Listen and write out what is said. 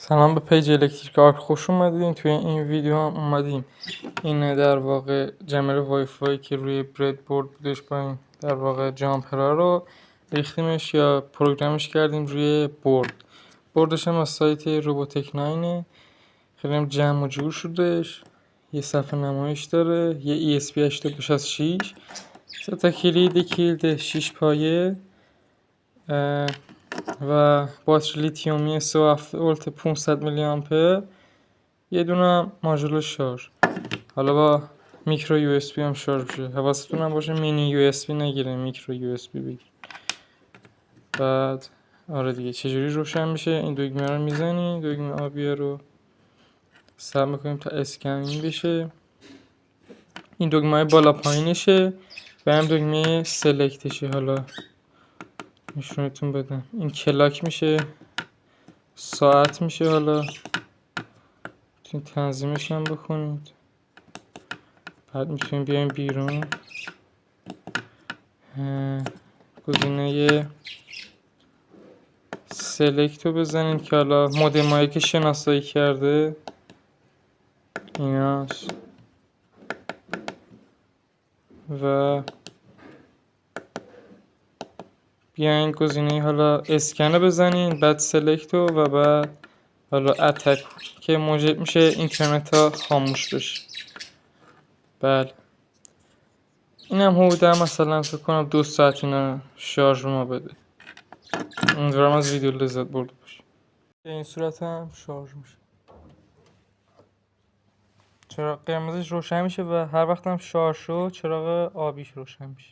سلام به پیج الکتریک آرک خوش اومدین. توی این ویدیو هم اومدیم این در واقع جمر وای فای که روی برد بورد بودش با این در واقع جامپرها رو ریختیمش یا پروگرامش کردیم روی بوردش هم از سایت روبوتک 9 خیلی هم جمع و جور شدش. یه صفحه نمایش داره، یه ESP 8266، 3 تا کلید 6 پایه و باتری لیتیومی 3.7 ولت 500 میلی آمپر، یه دونه ماژول شارژ. حالا با میکرو یو اس بی هم شارژ میشه. حواستون هم باشه مینی یو اس بی نگیره، میکرو یو اس بی بگیر. بعد آره دیگه چجوری روشن میشه؟ این دکمه رو میزنی، دکمه آبیه رو سر میکنیم تا اسکن بشه. این دکمه بالا پایینشه و هم دکمه سلکتشه. حالا نشونتون بدم. این کلاک میشه، ساعت میشه. حالا میتونید تنظیمش هم بکنید. بعد میتونیم بیایم بیرون، گزینه سلکت رو بزنید که حالا مودمایی که شناسایی کرده ایناست و بیاین گزینه حالا اسکن رو بزنین، بعد سلکت رو و بعد حالا اتک که موجب میشه اینترنت ها خاموش بشه. بله این هم حدودا مثلا فکر کنم 2 ساعت اینا شارژ ما بده. امیدوارم از ویدیو لذت برده باشی. به این صورت هم شارژ میشه. چراغ قرمزش روشن میشه و هر وقت هم شارژ شد چراغ آبیش روشن میشه.